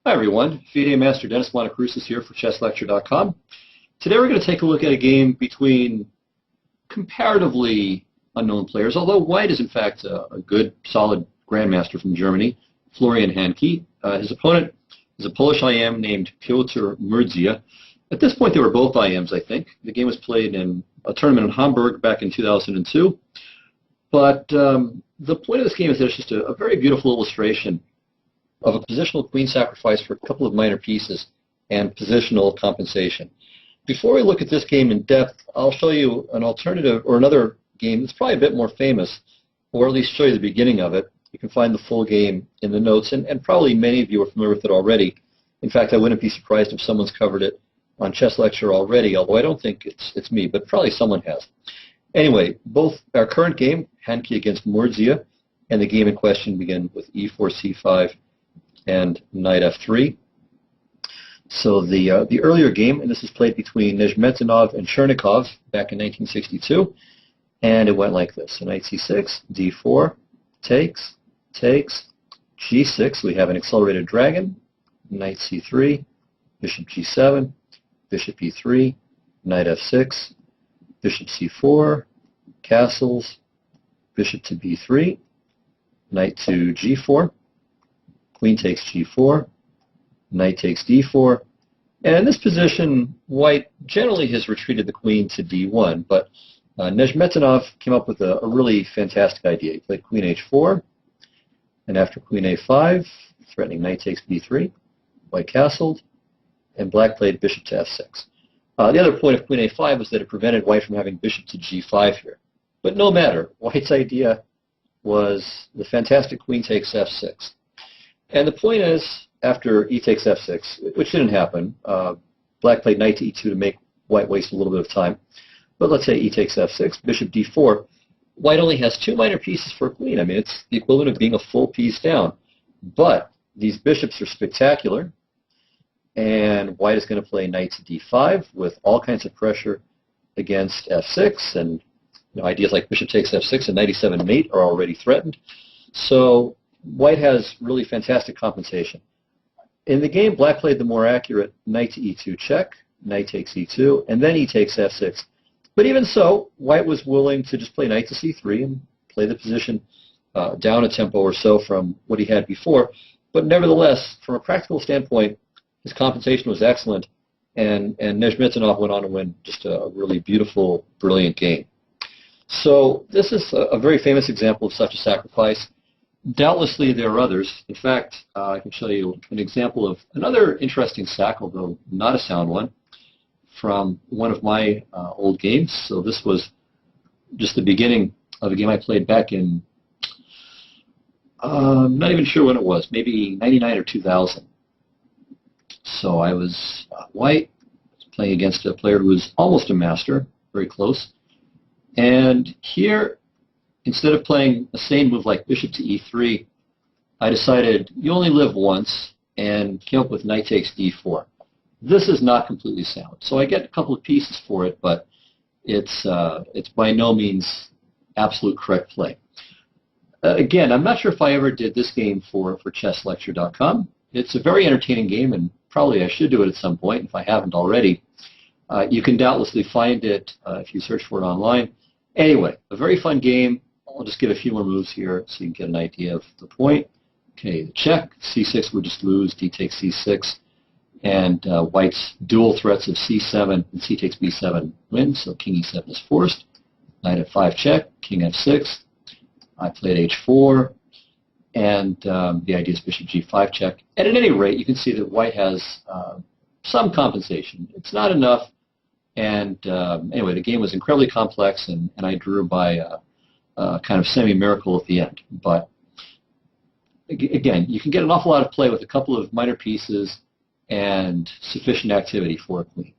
Hi everyone, FIDE Master Dennis Monokroussos here for ChessLecture.com. Today we're going to take a look at a game between comparatively unknown players, although White is in fact a good, solid grandmaster from Germany, Florian Handke. His opponent is a Polish IM named Piotr Murdzia. At this point they were both IMs, I think. The game was played in a tournament in Hamburg back in 2002. But the point of this game is that it's just a very beautiful illustration of a positional queen sacrifice for a couple of minor pieces and positional compensation. Before we look at this game in depth, I'll show you an alternative or another game that's probably a bit more famous, or at least show you the beginning of it. You can find the full game in the notes, and probably many of you are familiar with it already. In fact, I wouldn't be surprised if someone's covered it on Chess Lecture already, although I don't think it's me, but probably someone has. Anyway, both our current game, Handke against Murdzia, and the game in question begin with e4, c5, and knight f3. So the earlier game, and this is played between Najdorf and Chernikov back in 1962, and it went like this. So knight c6, d4, takes, g6, we have an accelerated dragon, knight c3, bishop g7, bishop e3, knight f6, bishop c4, castles, bishop to b3, knight to g4, queen takes g4, knight takes d4, and in this position, White generally has retreated the queen to d1, but Najdorf came up with a really fantastic idea. He played queen h4, and after queen a5, threatening knight takes b3, White castled, and Black played bishop to f6. The other point of queen a5 was that it prevented White from having bishop to g5 here. But no matter, White's idea was the fantastic queen takes f6. And the point is, after e takes f6, which didn't happen, Black played knight to e2 to make White waste a little bit of time. But let's say e takes f6, bishop d4. White only has two minor pieces for a queen. I mean, it's the equivalent of being a full piece down. But these bishops are spectacular, and White is going to play knight to d5 with all kinds of pressure against f6, and ideas like bishop takes f6 and knight e7 mate are already threatened. So White has really fantastic compensation. In the game, Black played the more accurate knight to e2 check, knight takes e2, and then e takes f6. But even so, White was willing to just play knight to c3 and play the position down a tempo or so from what he had before. But nevertheless, from a practical standpoint, his compensation was excellent, and Najdorf went on to win just a really beautiful, brilliant game. So this is a very famous example of such a sacrifice. Doubtlessly, there are others. In fact, I can show you an example of another interesting sack, although not a sound one, from one of my old games. So this was just the beginning of a game I played back in, I'm not even sure when it was, maybe 99 or 2000. So I was White, playing against a player who was almost a master, very close. And here, instead of playing a sane move like bishop to e3, I decided you only live once and came up with knight takes d4. This is not completely sound. So I get a couple of pieces for it, but it's by no means absolute correct play. Again, I'm not sure if I ever did this game for ChessLecture.com. It's a very entertaining game, and probably I should do it at some point if I haven't already. You can doubtlessly find it if you search for it online. Anyway, a very fun game. I'll just give a few more moves here so you can get an idea of the point. Okay, check. C6 would just lose. D takes C6. And White's dual threats of C7 and C takes B7 wins, so King E7 is forced. Knight F5 check. King F6. I played H4. And the idea is bishop G5 check. And at any rate, you can see that White has some compensation. It's not enough. And anyway, the game was incredibly complex, and I drew by a kind of semi-miracle at the end. But again, you can get an awful lot of play with a couple of minor pieces and sufficient activity for a queen.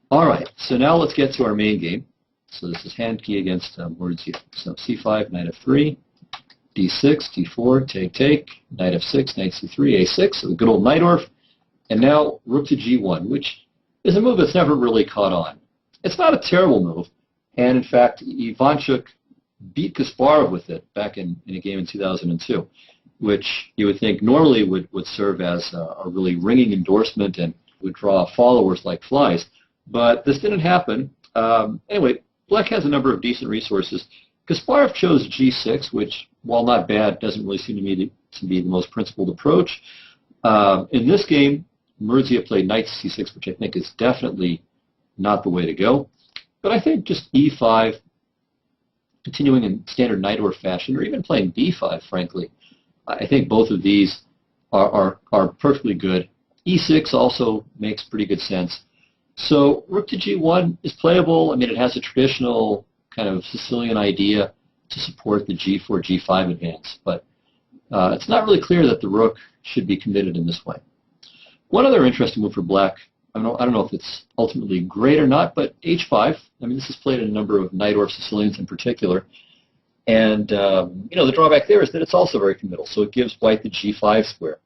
All right, so now let's get to our main game. So this is Handke against Murdzia. So c5, knight f3, d6, d4, take, knight f6, knight c3, a6, so the good old Najdorf. And now rook to g1, which is a move that's never really caught on. It's not a terrible move, and in fact, Ivanchuk beat Kasparov with it back in a game in 2002. which you would think normally would serve as a really ringing endorsement and would draw followers like flies. But this didn't happen. Anyway, black has a number of decent resources. Kasparov chose g6, which, while not bad, doesn't really seem to me to be the most principled approach. In this game, Murdzia played knight to c6, which I think is definitely not the way to go. But I think just e5, continuing in standard Najdorf fashion, or even playing b5, frankly, I think both of these are perfectly good. e6 also makes pretty good sense. So rook to g1 is playable. I mean, it has a traditional kind of Sicilian idea to support the g4, g5 advance, but it's not really clear that the rook should be committed in this way. One other interesting move for black, I don't know if it's ultimately great or not, but h5. I mean, this is played in a number of Najdorf Sicilians in particular. And, the drawback there is that it's also very committal, so it gives white the g5 square.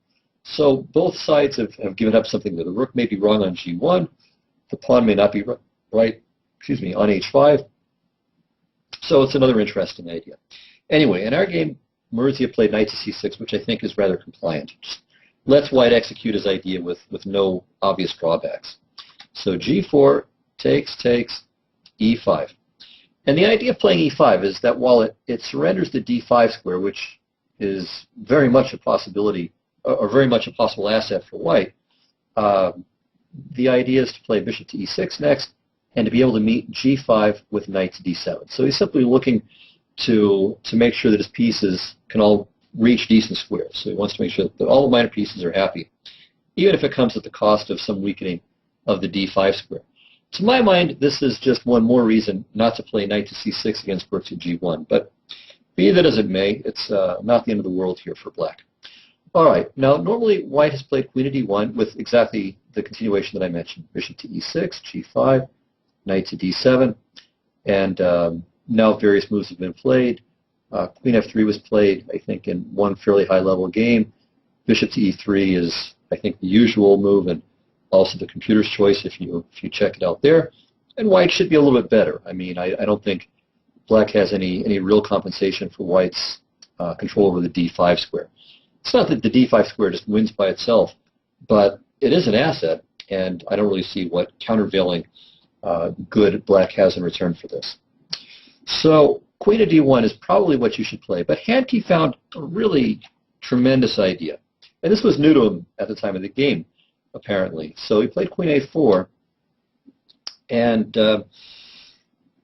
So both sides have given up something there. The rook may be wrong on g1, the pawn may not be right, on h5. So it's another interesting idea. Anyway, in our game, Murdzia played knight to c6, which I think is rather compliant. Just lets white execute his idea with no obvious drawbacks. So g4, takes, e5. And the idea of playing e5 is that while it surrenders the d5 square, which is very much a possibility, or very much a possible asset for white, the idea is to play bishop to e6 next, and to be able to meet g5 with knight to d7. So he's simply looking to make sure that his pieces can all reach decent squares. So he wants to make sure that all the minor pieces are happy, even if it comes at the cost of some weakening of the d5 square. To my mind, this is just one more reason not to play knight to c6 against rook to g1. But be that as it may, it's not the end of the world here for black. All right, now normally white has played queen to d1 with exactly the continuation that I mentioned. Bishop to e6, g5, knight to d7, and now various moves have been played. Queen f3 was played, I think, in one fairly high-level game. Bishop to e3 is, I think, the usual move, and also the computer's choice if you check it out there. And white should be a little bit better. I mean, I don't think black has any real compensation for white's control over the d5 square. It's not that the d5 square just wins by itself, but it is an asset, and I don't really see what countervailing good black has in return for this. So queen to d1 is probably what you should play, but Handke found a really tremendous idea. And this was new to him at the time of the game, apparently. So he played queen a4, and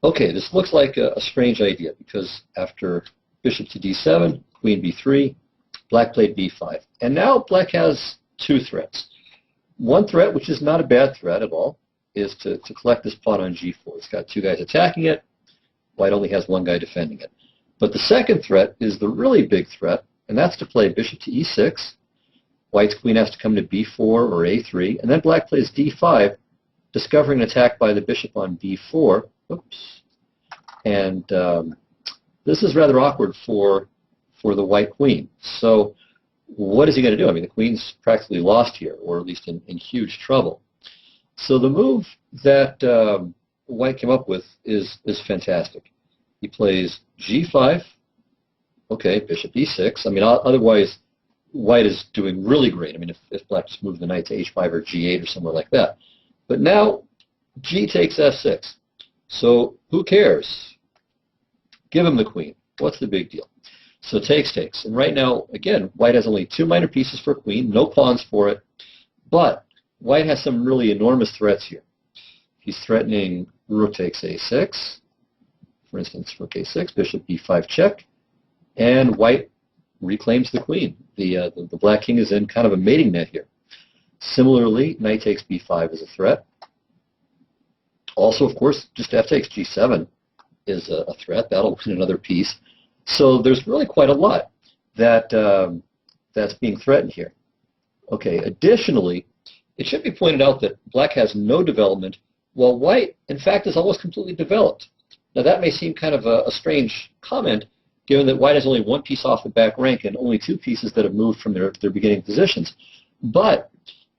okay, this looks like a strange idea, because after bishop to d7, queen b3, black played b5. And now black has two threats. One threat, which is not a bad threat at all, is to collect this pawn on g4. It's got two guys attacking it. White only has one guy defending it. But the second threat is the really big threat, and that's to play bishop to e6. White's queen has to come to b4 or a3, and then black plays d5, discovering an attack by the bishop on b4. Oops. And this is rather awkward for the white queen. So what is he going to do? I mean, the queen's practically lost here, or at least in huge trouble. So the move that white came up with is fantastic. He plays g5, okay, bishop e6. I mean, otherwise, white is doing really great. I mean, if black just moved the knight to h5 or g8 or somewhere like that. But now, g takes f6. So who cares? Give him the queen. What's the big deal? So takes. And right now, again, white has only two minor pieces for queen, no pawns for it. But white has some really enormous threats here. He's threatening rook takes a6, for instance, rook a6, bishop b5 check, and white reclaims the queen. The black king is in kind of a mating net here. Similarly, knight takes b5 is a threat. Also, of course, just f takes g7 is a threat. That'll win another piece. So there's really quite a lot that's being threatened here. Okay, additionally, it should be pointed out that black has no development, while white, in fact, is almost completely developed. Now, that may seem kind of a strange comment, given that white has only one piece off the back rank and only two pieces that have moved from their beginning positions. But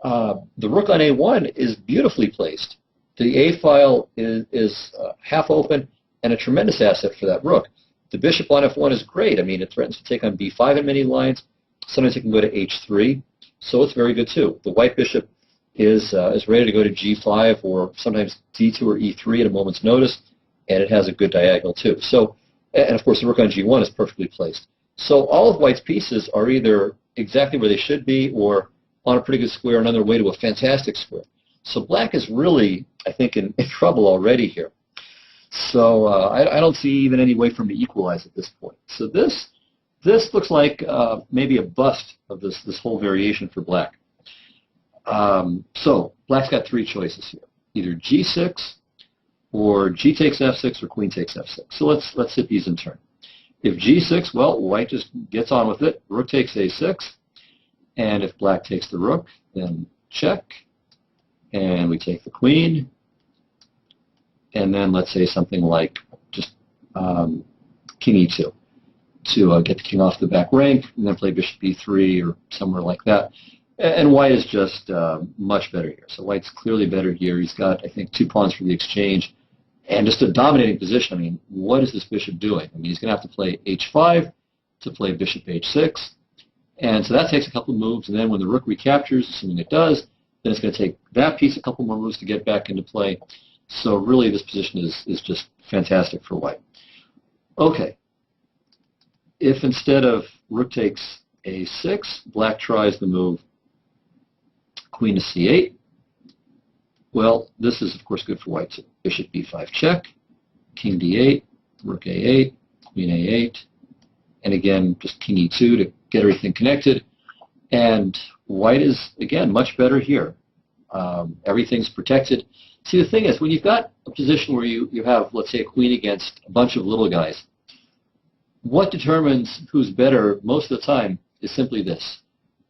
the rook on a1 is beautifully placed. The a file is half open and a tremendous asset for that rook. The bishop on f1 is great. I mean, it threatens to take on b5 in many lines. Sometimes it can go to h3, so it's very good too. The white bishop is ready to go to g5 or sometimes d2 or e3 at a moment's notice, and it has a good diagonal too. So, and of course the rook on g1 is perfectly placed. So all of white's pieces are either exactly where they should be or on a pretty good square and on their way to a fantastic square. So black is really, I think, in trouble already here. So I don't see even any way for him to equalize at this point. So this looks like maybe a bust of this whole variation for black. So black's got three choices here: either g6, or g takes f6, or queen takes f6. So let's hit these in turn. If g6, well, white just gets on with it. Rook takes a6, and if black takes the rook, then check, and we take the queen. And then let's say something like just king e2 to get the king off the back rank, and then play bishop e3 or somewhere like that. And white is just much better here. So white's clearly better here. He's got, I think, 2 pawns for the exchange and just a dominating position. I mean, what is this bishop doing? I mean, he's going to have to play h5 to play bishop h6. And so that takes a couple of moves. And then when the rook recaptures, assuming it does, then it's going to take that piece a couple more moves to get back into play. So really, this position is just fantastic for white. Okay. If instead of rook takes a6, black tries the move queen to c8, well, this is, of course, good for white too. Bishop b5 check, king d8, rook a8, queen a8, and again, just king e2 to get everything connected. And white is, again, much better here. Everything's protected. See, the thing is, when you've got a position where you have, let's say, a queen against a bunch of little guys, what determines who's better most of the time is simply this.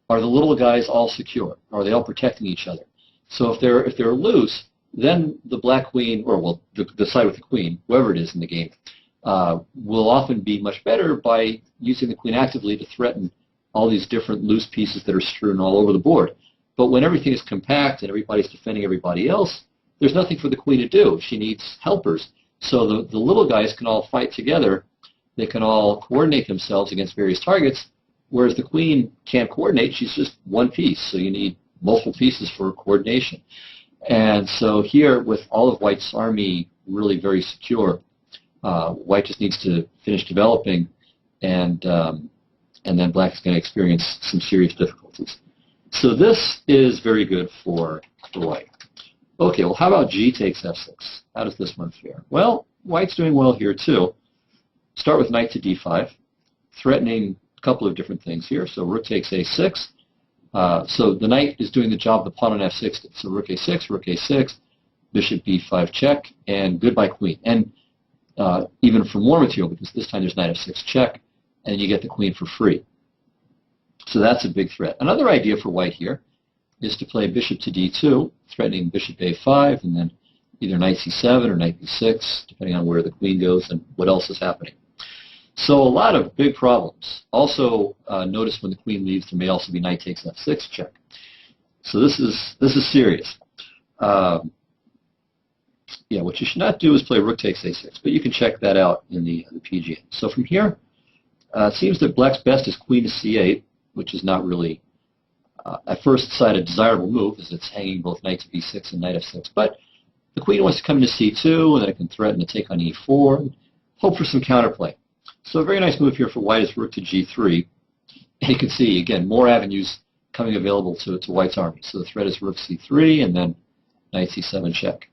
Are the little guys all secure? Are they all protecting each other? So if they're loose, then the black queen, or well, the side with the queen, whoever it is in the game, will often be much better by using the queen actively to threaten all these different loose pieces that are strewn all over the board. But when everything is compact and everybody's defending everybody else, there's nothing for the queen to do. She needs helpers. So the little guys can all fight together. They can all coordinate themselves against various targets, whereas the queen can't coordinate. She's just one piece. So you need multiple pieces for coordination. And so here, with all of white's army really very secure, white just needs to finish developing, and then black is going to experience some serious difficulties. So this is very good for white. Okay, well, how about g takes f6? How does this one fare? Well, white's doing well here too. Start with knight to d5, threatening a couple of different things here. So rook takes a6. So the knight is doing the job the pawn on f6 did. So rook a6, bishop b5 check, and goodbye queen. And even for more material, because this time there's knight f6 check, and you get the queen for free. So that's a big threat. Another idea for white here is to play bishop to d2, threatening bishop a5, and then either knight c7 or knight b6, depending on where the queen goes and what else is happening. So a lot of big problems. Also, notice when the queen leaves, there may also be knight takes f6 check. So this is serious. Yeah, what you should not do is play rook takes a6, but you can check that out in the PGA. So from here, it seems that black's best is queen to c8, which is not really, at first sight, a desirable move, as it's hanging both knight to b6 and knight f6. But the queen wants to come into c2, and then it can threaten to take on e4, and hope for some counterplay. So a very nice move here for white is rook to g3. And you can see, again, more avenues coming available to white's army. So the threat is rook c3, and then knight c7 check.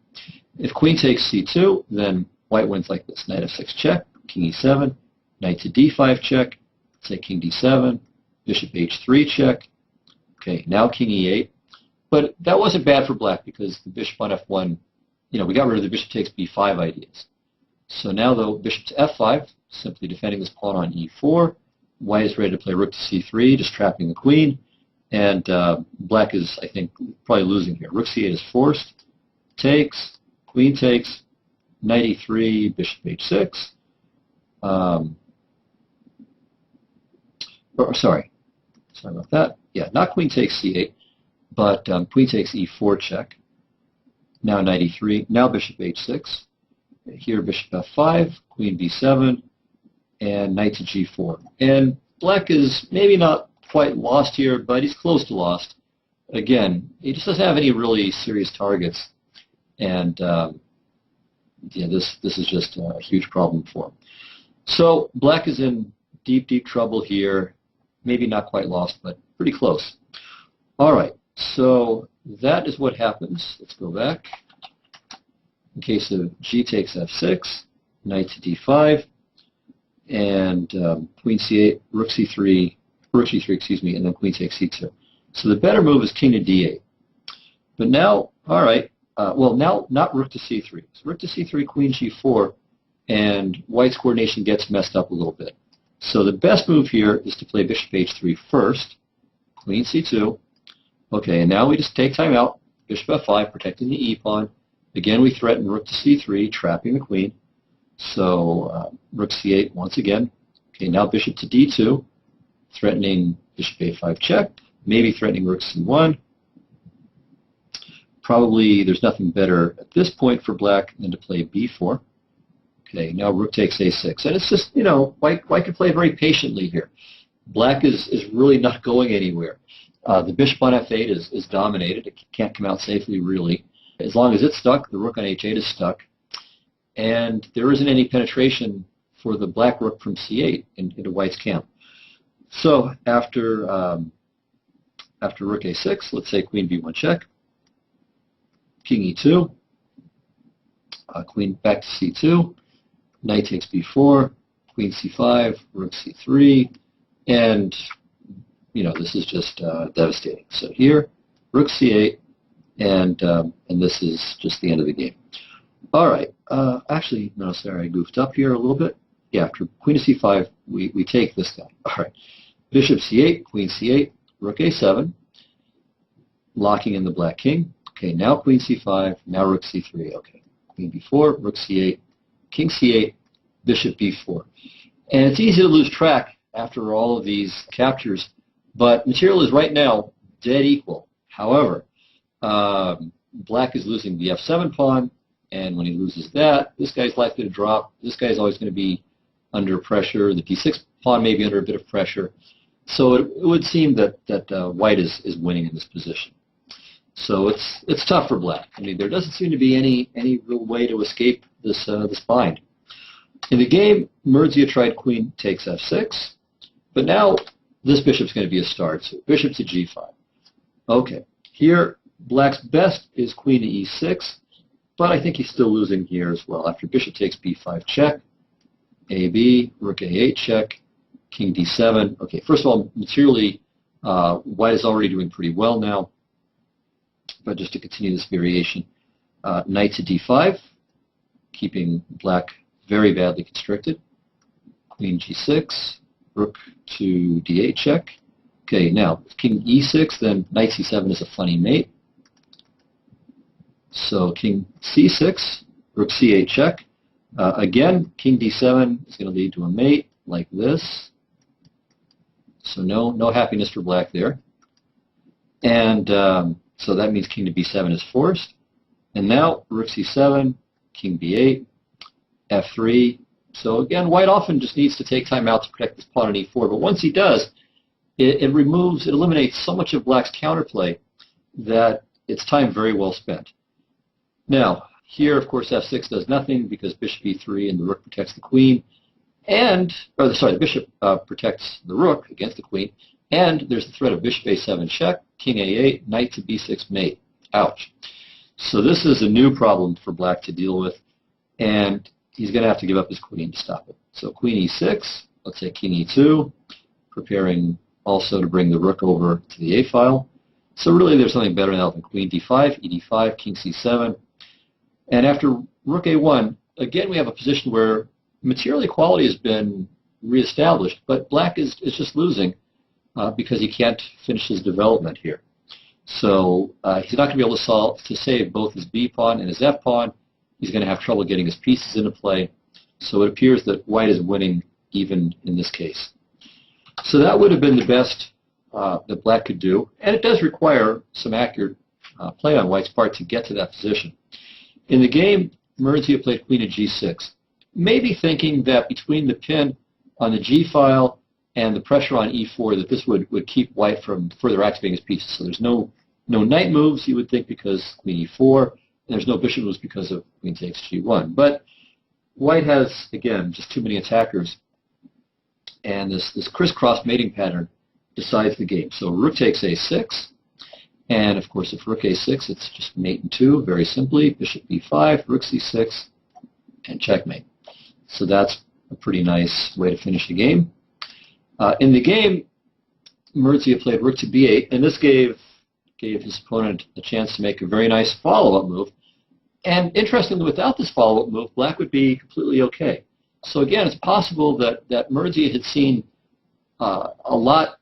If queen takes c2, then white wins like this. Knight f6 check, king e7, knight to d5 check, say king d7, bishop h3 check. Okay, now king e8. But that wasn't bad for black because the bishop on f1, we got rid of the bishop takes b5 ideas. So now, though, bishop to f5, simply defending this pawn on e4. White is ready to play rook to c3, just trapping the queen. And black is, I think, probably losing here. Rook c8 is forced, takes, queen takes, knight e3, bishop h6. Sorry about that. Yeah, not queen takes c8, but queen takes e4 check. Now knight e3, now bishop h6. Here bishop f5, queen b7, and knight to g4. And black is maybe not quite lost here, but he's close to lost. Again, he just doesn't have any really serious targets, and yeah, this is just a huge problem for him. So black is in deep, deep trouble here. Maybe not quite lost, but pretty close. All right, so that is what happens. Let's go back. In case of g takes f6, knight to d5, and queen c8, rook c3, excuse me, and then queen takes c2. So the better move is king to d8. But now, all right, well, now not rook to c3. So rook to c3, queen g4, and white's coordination gets messed up a little bit. So the best move here is to play bishop h3 first, queen c2. Okay, and now we just take time out, bishop f5, protecting the e-pawn. Again, we threaten rook to c3, trapping the queen. So rook c8 once again. Okay, now bishop to d2, threatening bishop a5 check, maybe threatening rook c1. Probably there's nothing better at this point for black than to play b4. Okay, now rook takes a6. And it's just, you know, white can play very patiently here. Black is really not going anywhere. The bishop on f8 is dominated. It can't come out safely, really. As long as it's stuck, the rook on h8 is stuck. And there isn't any penetration for the black rook from c8 into white's camp. So after rook a6, let's say queen b1 check, king e2, queen back to c2, knight takes b4, queen c5, rook c3, and you know, this is just devastating. So here, rook c8, and this is just the end of the game. All right. Actually, no, sorry, I goofed up here a little bit. Yeah, after queen to c5, we take this guy. All right. Bishop c8, queen c8, rook a7, locking in the black king. Okay, now queen c5, now rook c3. Okay, queen b4, rook c8, king c8, bishop b4. And it's easy to lose track after all of these captures, but material is right now dead equal. However, black is losing the f7 pawn, and when he loses that, this guy's likely to drop. This guy's always going to be under pressure. The d6 pawn may be under a bit of pressure. So it would seem that white is winning in this position. So it's tough for black. I mean, there doesn't seem to be any real way to escape this bind. In the game, Murdzia tried queen takes f6, but now this bishop's going to be a start. So bishop to g5. Okay, here black's best is queen to e6, but I think he's still losing here as well. After bishop takes b5 check, ab, rook a8 check, king d7. Okay, first of all, materially, white is already doing pretty well now. But just to continue this variation, knight to d5, keeping black very badly constricted. Queen g6, rook to d8 check. Okay, now king e6, then knight c7 is a funny mate. So king c6, rook c8 check. Again, king d7 is going to lead to a mate like this. So no happiness for black there. And so that means king to b7 is forced. And now rook c7, king b8, f3. So again, white often just needs to take time out to protect this pawn on e4. But once he does, it eliminates so much of black's counterplay that it's time very well spent. Now, here, of course, f6 does nothing because bishop e3 and the rook protects the queen. The bishop protects the rook against the queen. And there's the threat of bishop a7 check, king a8, knight to b6 mate. Ouch. So this is a new problem for black to deal with, and he's going to have to give up his queen to stop it. So queen e6, let's say king e2, preparing also to bring the rook over to the a file. So really there's something better now than queen d5, ed5, king c7. And after rook a1, again we have a position where material equality has been reestablished, but black is just losing. Because he can't finish his development here. So he's not going to be able to save both his b pawn and his f pawn. He's going to have trouble getting his pieces into play. So it appears that white is winning even in this case. So that would have been the best that black could do. And it does require some accurate play on white's part to get to that position. In the game, Murdzia played queen to g6, maybe thinking that between the pin on the g file and the pressure on e4 that this would keep white from further activating his pieces. So there's no knight moves, you would think, because queen e4, and there's no bishop moves because of queen takes g1. But white has, again, just too many attackers, and this crisscross mating pattern decides the game. So rook takes a6, and of course if rook a6, it's just mate in 2, very simply. Bishop b5, rook c6, and checkmate. So that's a pretty nice way to finish the game. In the game, Murdzia played rook to b8, and this gave his opponent a chance to make a very nice follow-up move. And interestingly, without this follow-up move, black would be completely okay. So again, it's possible that Murdzia had seen a lot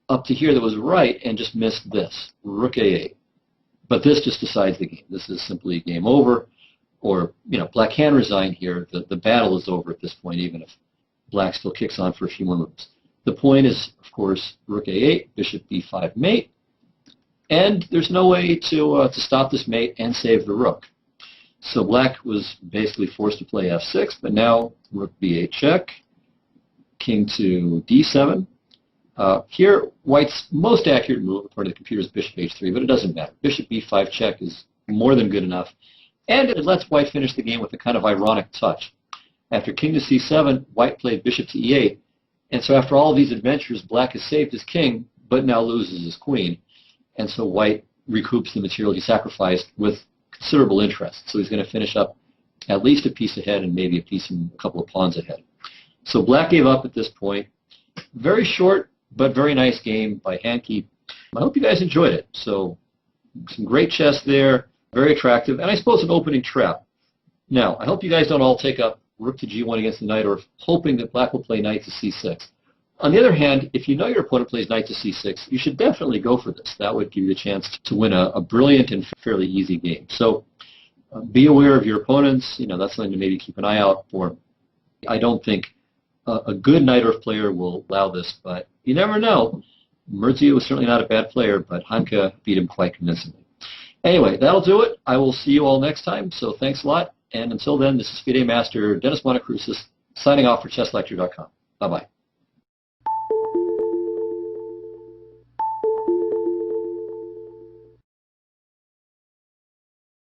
up to here that was right and just missed this, rook a8. But this just decides the game. This is simply game over, or, black can resign here. The battle is over at this point, even if black still kicks on for a few more moves. The point is, of course, rook a8, bishop b5 mate, and there's no way to stop this mate and save the rook. So black was basically forced to play f6, but now rook b8 check, king to d7. Here, white's most accurate move, according to the computer, is bishop h3, but it doesn't matter. Bishop b5 check is more than good enough, and it lets white finish the game with a kind of ironic touch. After king to c7, white played bishop to e8, and so after all these adventures, black has saved his king, but now loses his queen, and so white recoups the material he sacrificed with considerable interest. So he's going to finish up at least a piece ahead and maybe a piece and a couple of pawns ahead. So black gave up at this point. Very short, but very nice game by Handke. I hope you guys enjoyed it. So some great chess there, very attractive, and I suppose an opening trap. Now, I hope you guys don't all take up rook to g1 against the Najdorf, hoping that black will play knight to c6. On the other hand, if you know your opponent plays knight to c6, you should definitely go for this. That would give you a chance to win a brilliant and fairly easy game. So be aware of your opponents. That's something to maybe keep an eye out for. I don't think a good Najdorf player will allow this, but you never know. Murdzia was certainly not a bad player, but Handke beat him quite convincingly. Anyway, that'll do it. I will see you all next time, so thanks a lot. And until then, this is FIDE Master Dennis Monokroussos signing off for ChessLecture.com. Bye-bye.